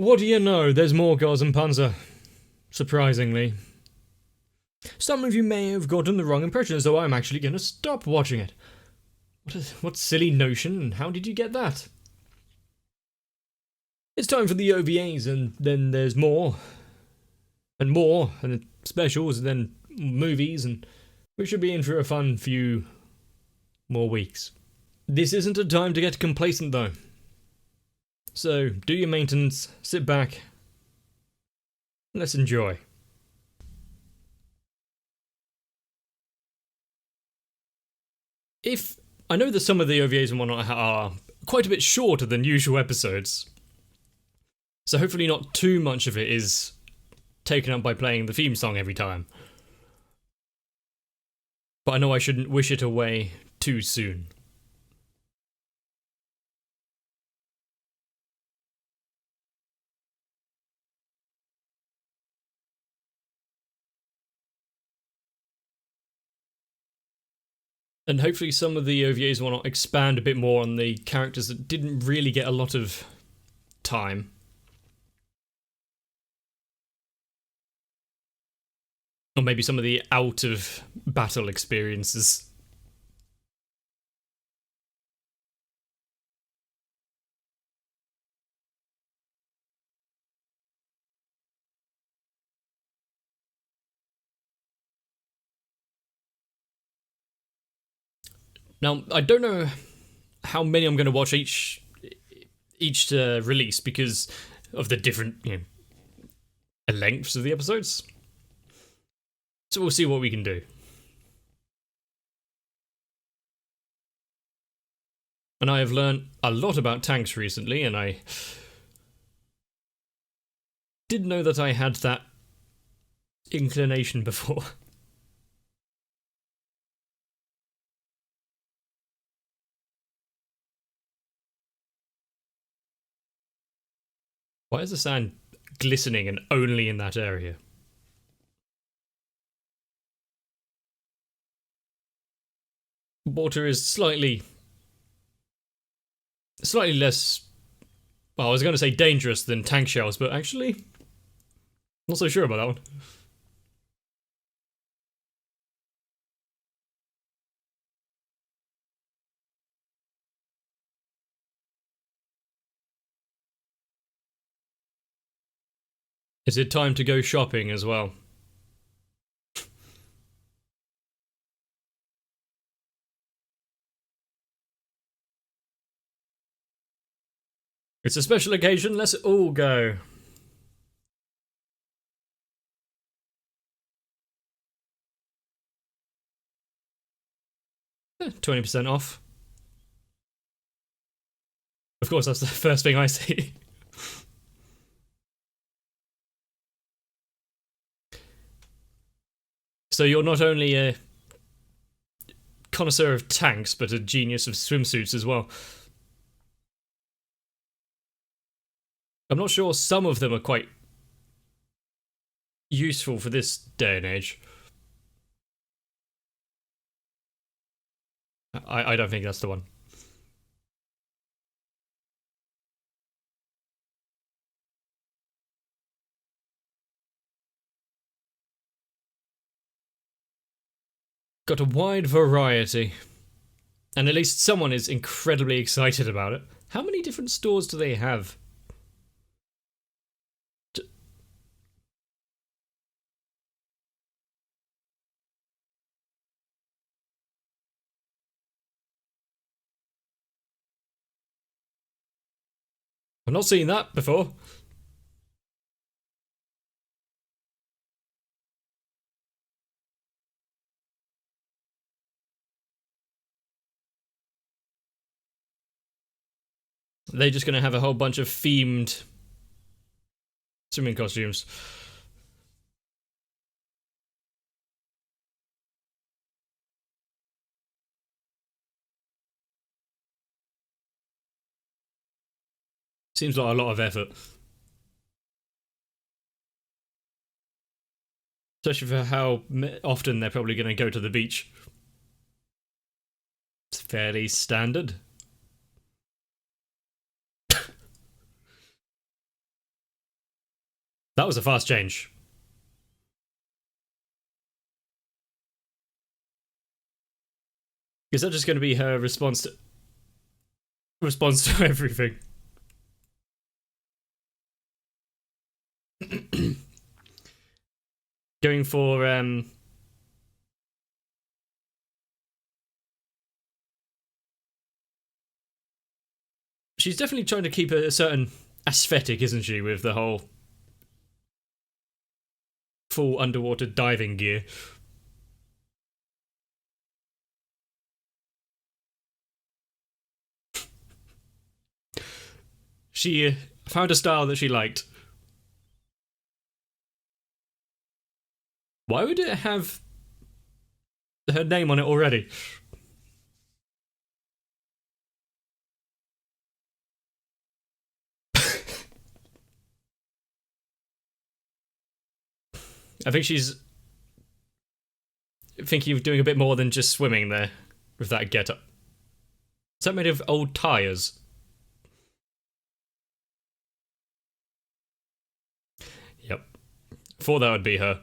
What do you know? There's more Girls&Panzer. Surprisingly. Some of you may have gotten the wrong impression, as though I'm actually going to stop watching it. What silly notion, and how did you get that? It's time for the OVAs, and then there's more. And more, and then specials, and then movies, and we should be in for a fun few more weeks. This isn't a time to get complacent, though. So, do your maintenance, sit back, let's enjoy. I know that some of the OVAs and whatnot are quite a bit shorter than usual episodes, so hopefully not too much of it is taken up by playing the theme song every time. But I know I shouldn't wish it away too soon. And hopefully some of the OVAs will not expand a bit more on the characters that didn't really get a lot of time. Or maybe some of the out-of-battle experiences. Now, I don't know how many I'm going to watch each release because of the different lengths of the episodes. So we'll see what we can do. And I have learned a lot about tanks recently, and I didn't know that I had that inclination before. Why is the sand glistening and only in that area? Water is slightly less, well, I was going to say dangerous than tank shells, but actually, not so sure about that one. Is it time to go shopping as well? It's a special occasion, let's all go. Eh, 20% off. Of course, that's the first thing I see. So you're not only a connoisseur of tanks, but a genius of swimsuits as well. I'm not sure some of them are quite useful for this day and age. I don't think that's the one. Got a wide variety. And at least someone is incredibly excited about it. How many different stores do they have? I've not seen that before. They're just going to have a whole bunch of themed swimming costumes. Seems like a lot of effort. Especially for how often they're probably going to go to the beach. It's fairly standard. That was a fast change. Is that just going to be her response to everything? Going for she's definitely trying to keep a certain aesthetic, isn't she, with the whole full underwater diving gear. She found a style that she liked. Why would it have her name on it already? I think she's thinking of doing a bit more than just swimming there with that getup. Is that made of old tyres? Yep. Thought that would be her.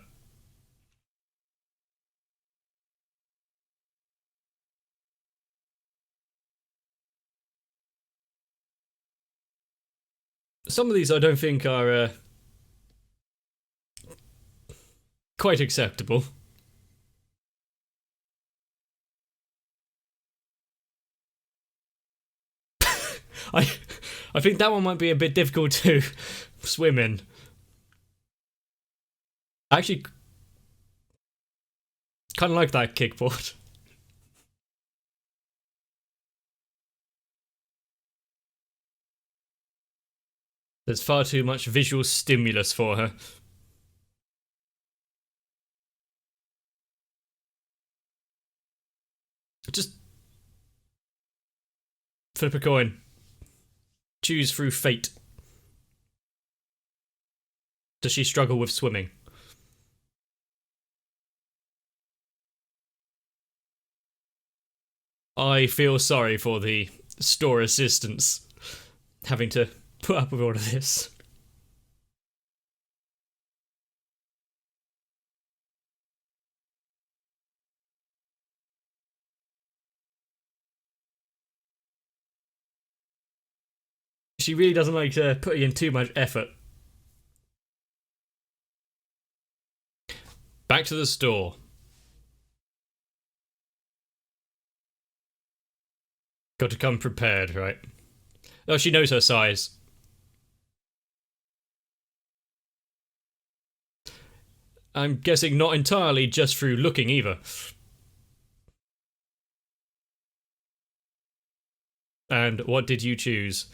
Some of these I don't think are quite acceptable. I think that one might be a bit difficult to swim in. I actually kind of like that kickboard. There's far too much visual stimulus for her. Just flip a coin. Choose through fate. Does she struggle with swimming? I feel sorry for the store assistants having to put up with all of this. She really doesn't like putting in too much effort. Back to the store. Got to come prepared, right? Oh, she knows her size. I'm guessing not entirely just through looking either. And what did you choose?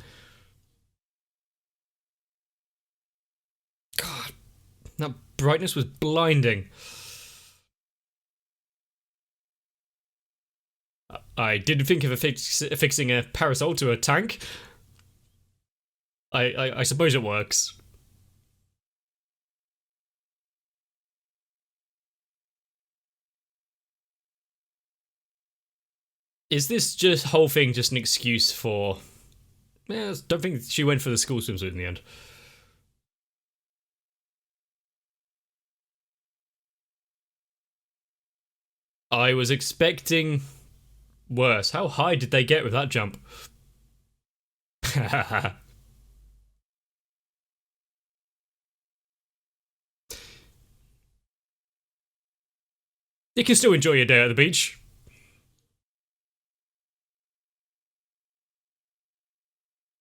God, that brightness was blinding. I didn't think of affixing a parasol to a tank. I suppose it works. Is this just whole thing just an excuse for... I don't think she went for the school swimsuit in the end. I was expecting worse. How high did they get with that jump? You can still enjoy your day at the beach.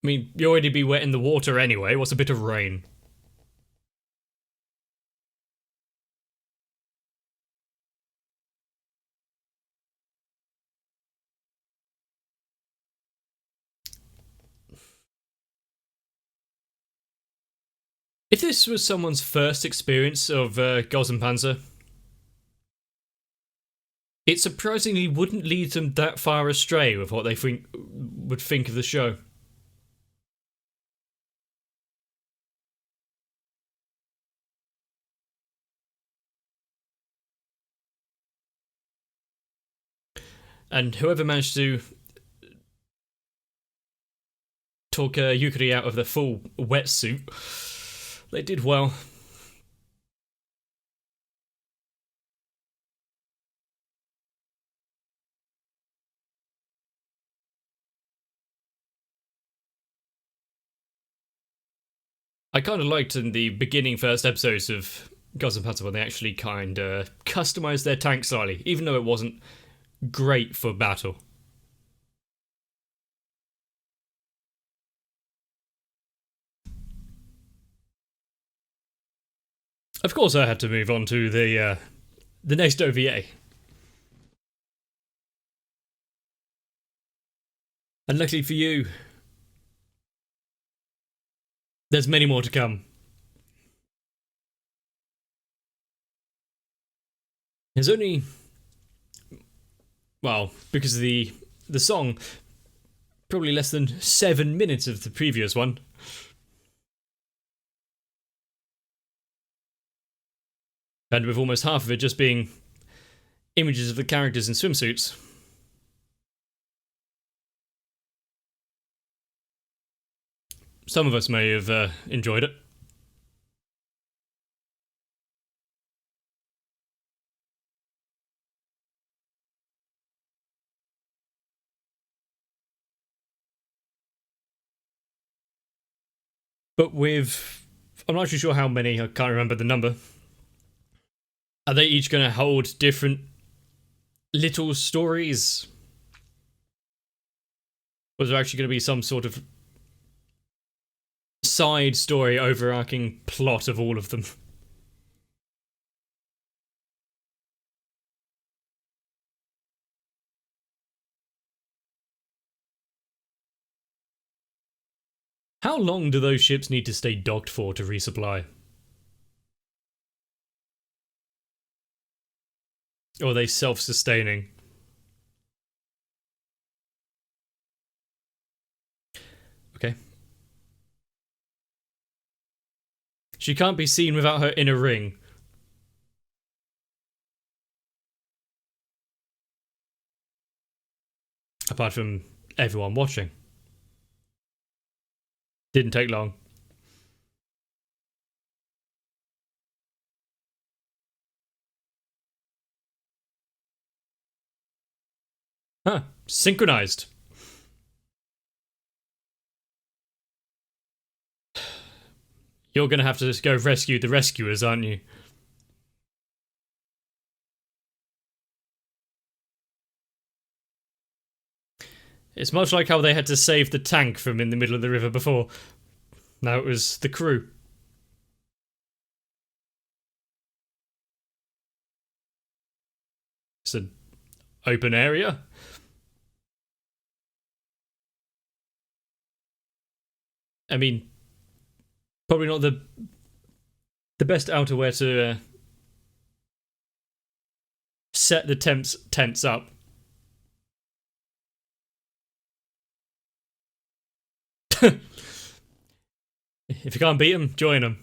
I mean, you already be wet in the water anyway. What's a bit of rain? If this was someone's first experience of Girls&Panzer, it surprisingly wouldn't lead them that far astray with what they would think of the show. And whoever managed to talk Yukari out of the full wetsuit, they did well. I kind of liked in the beginning first episodes of Girls&Panzer when they actually kind of customized their tank slightly, even though it wasn't great for battle. Of course, I had to move on to the next OVA. And luckily for you, there's many more to come. There's only, well, because of the song, probably less than 7 minutes of the previous one. And with almost half of it just being images of the characters in swimsuits. Some of us may have enjoyed it. But with, I'm not actually sure how many, I can't remember the number. Are they each going to hold different little stories? Was there actually going to be some sort of side story overarching plot of all of them? How long do those ships need to stay docked for to resupply? Or are they self-sustaining? Okay. She can't be seen without her inner ring. Apart from everyone watching. Didn't take long. Huh. Synchronized. You're gonna have to just go rescue the rescuers, aren't you? It's much like how they had to save the tank from in the middle of the river before. Now it was the crew. It's an open area. I mean, probably not the best outerwear to set the tents up. If you can't beat them, join them.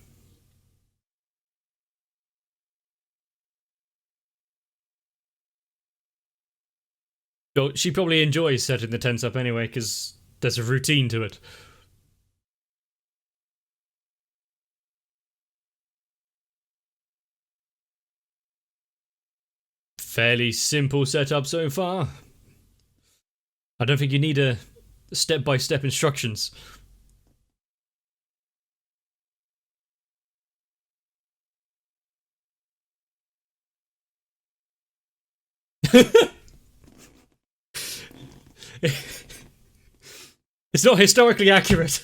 Well, she probably enjoys setting the tents up anyway, because there's a routine to it. Fairly simple setup so far. I don't think you need a step-by-step instructions. It's not historically accurate.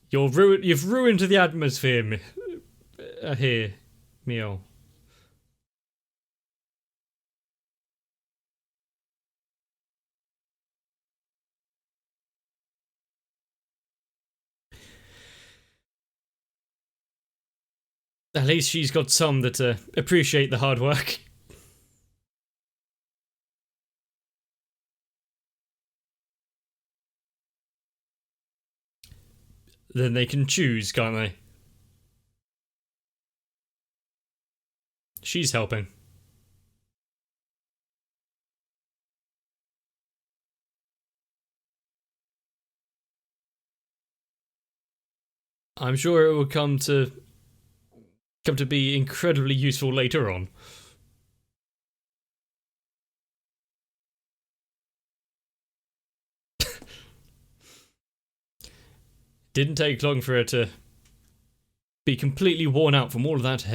You've ruined the atmosphere here, Mio. At least she's got some that appreciate the hard work. Then they can choose, can't they? She's helping. I'm sure it will come to be incredibly useful later on. Didn't take long for her to be completely worn out from all of that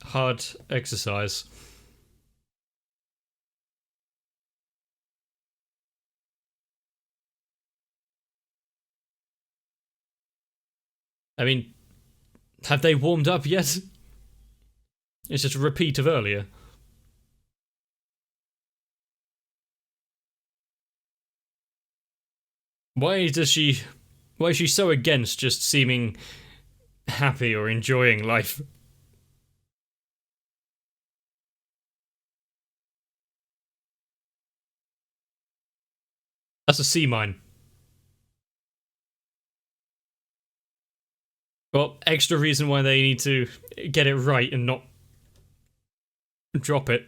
hard exercise. I mean, have they warmed up yet? It's just a repeat of earlier. Why is she so against just seeming happy or enjoying life? That's a C mine. Well, extra reason why they need to get it right and not drop it.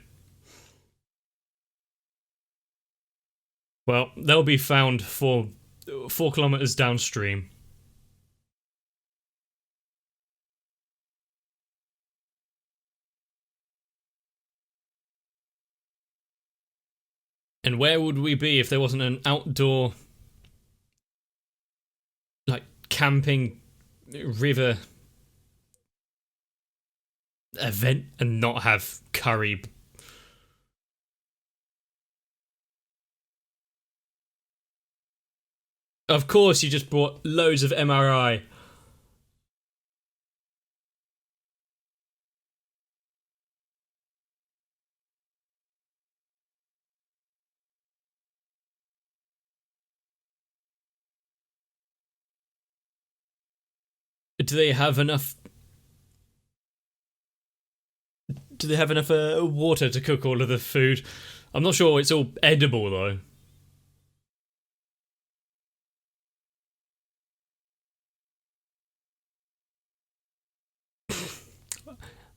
Well, they'll be found 4 kilometers downstream. And where would we be if there wasn't an outdoor, like, camping river event and not have curry? Of course, you just brought loads of MRI. Do they have enough? Do they have enough water to cook all of the food? I'm not sure it's all edible though.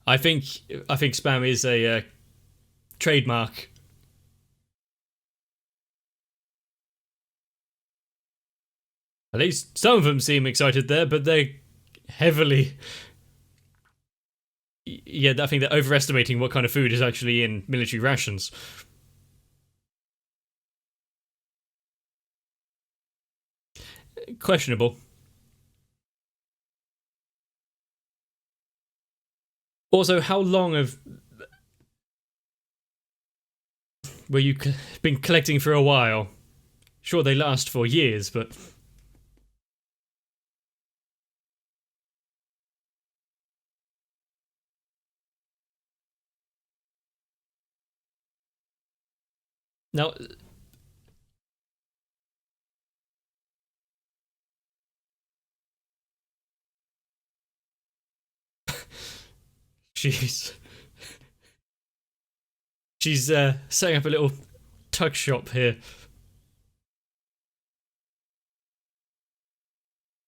I think spam is a trademark. At least some of them seem excited there, but they're heavily. Yeah, I think they're overestimating what kind of food is actually in military rations. Questionable. Also, how long were you been collecting for a while? Sure, they last for years, but now she's setting up a little tuck shop here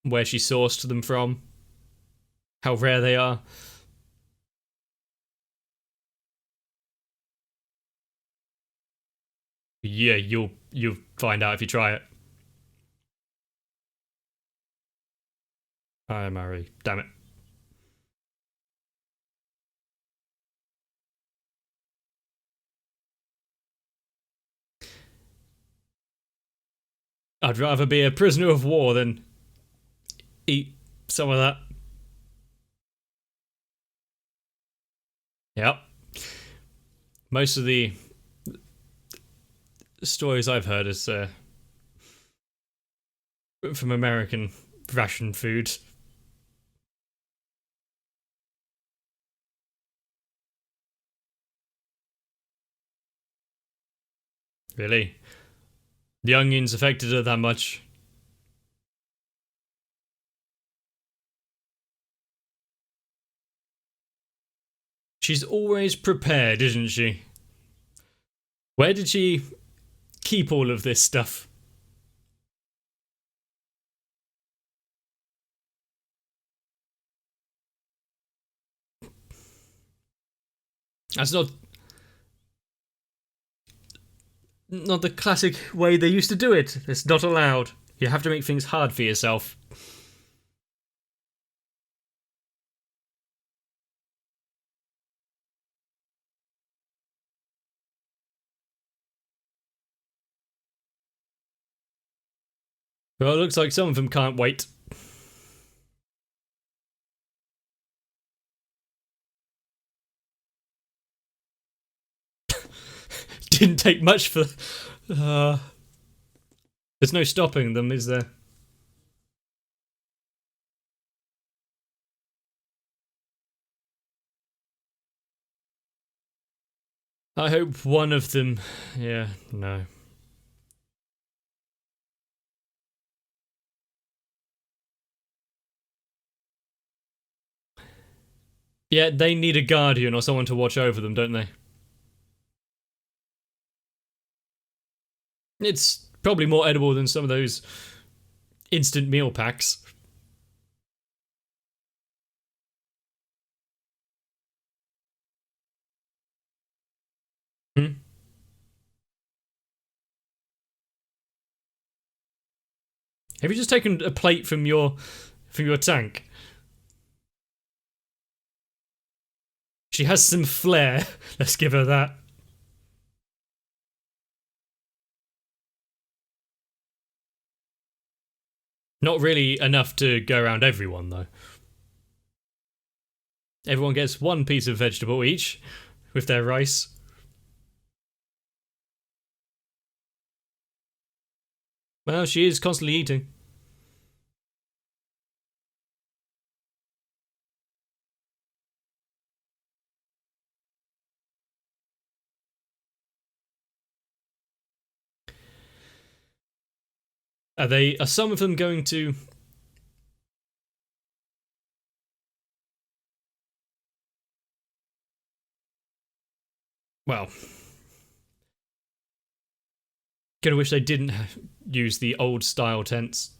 where she sourced them from, how rare they are. Yeah, you'll find out if you try it. Hi, Mary. Damn it. I'd rather be a prisoner of war than eat some of that. Yep. Most of the stories I've heard is from American ration food. Really? The onions affected her that much? She's always prepared, isn't she? Where did she keep all of this stuff? That's not the classic way they used to do it. It's not allowed. You have to make things hard for yourself. Well, it looks like some of them can't wait. didn't take much for... there's no stopping them, is there? I hope one of them... Yeah, no. Yeah, they need a guardian or someone to watch over them, don't they? It's probably more edible than some of those instant meal packs. Hmm? Have you just taken a plate from your tank? She has some flair. Let's give her that. Not really enough to go around everyone, though. Everyone gets one piece of vegetable each with their rice. Well, she is constantly eating. Are some of them going to... Well... Kinda wish they didn't use the old style tents.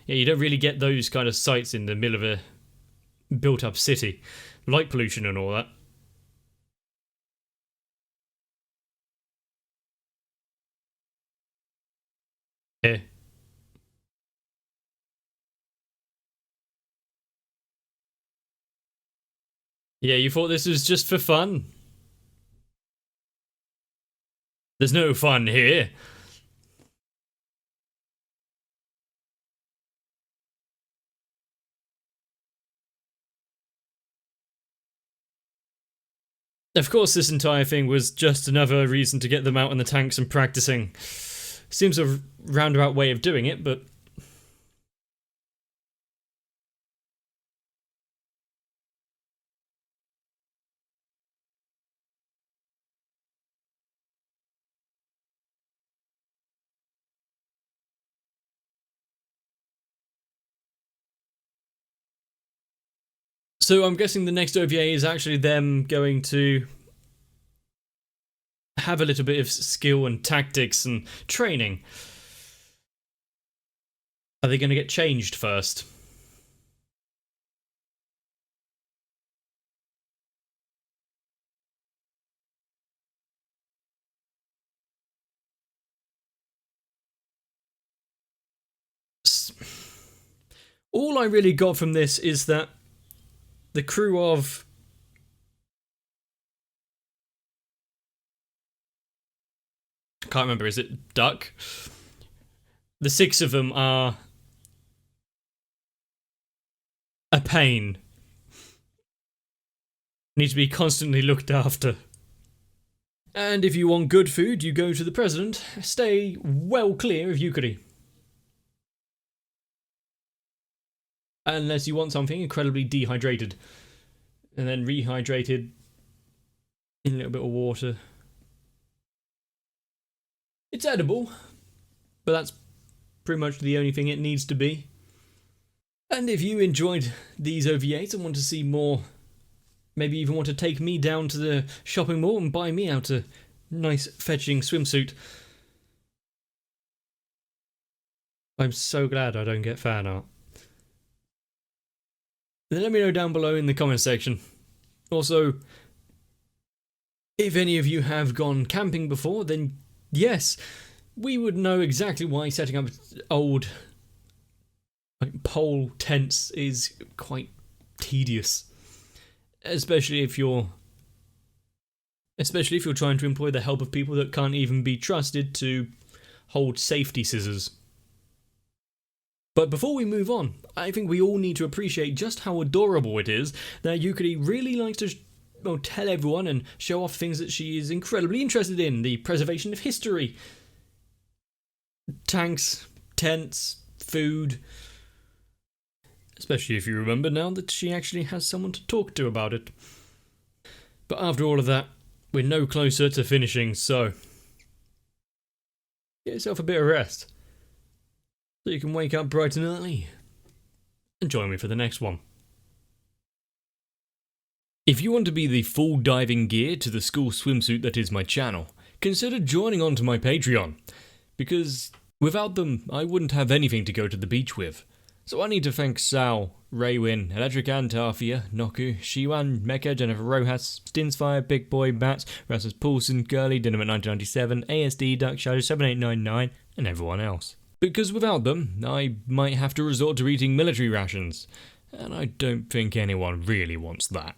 Yeah, you don't really get those kind of sites in the middle of a built up city. Light pollution and all that. Yeah. Yeah, you thought this was just for fun? There's no fun here. Of course, this entire thing was just another reason to get them out in the tanks and practicing. Seems a roundabout way of doing it, but... So I'm guessing the next OVA is actually them going to have a little bit of skill and tactics and training. Are they going to get changed first? All I really got from this is that the crew of... I can't remember, is it Duck? The 6 of them are a pain. Need to be constantly looked after. And if you want good food, you go to the president. Stay well clear of Euclid. Unless you want something incredibly dehydrated. And then rehydrated in a little bit of water. It's edible, but that's pretty much the only thing it needs to be. And if you enjoyed these OVAs and want to see more, maybe even want to take me down to the shopping mall and buy me out a nice fetching swimsuit, I'm so glad I don't get fan art. Then let me know down below in the comment section. Also, if any of you have gone camping before, then yes, we would know exactly why setting up old pole tents is quite tedious. Especially if you're trying to employ the help of people that can't even be trusted to hold safety scissors. But before we move on, I think we all need to appreciate just how adorable it is that Yukari really likes to tell everyone and show off things that she is incredibly interested in. The preservation of history, tanks, tents, food. Especially if you remember now that she actually has someone to talk to about it. But after all of that, we're no closer to finishing, so get yourself a bit of rest so you can wake up bright and early and join me for the next one. If you want to be the full diving gear to the school swimsuit that is my channel, consider joining onto my Patreon, because without them I wouldn't have anything to go to the beach with. So I need to thank Sal, Raywin, Electric Antafia, Noku, Shiwan, Mecha, Jennifer Rojas, Stinsfire, Big Boy, Bats, Rasmus Paulson, Girly, Dynamite 1997, ASD, Dark Shadow 7899, and everyone else. Because without them, I might have to resort to eating military rations, and I don't think anyone really wants that.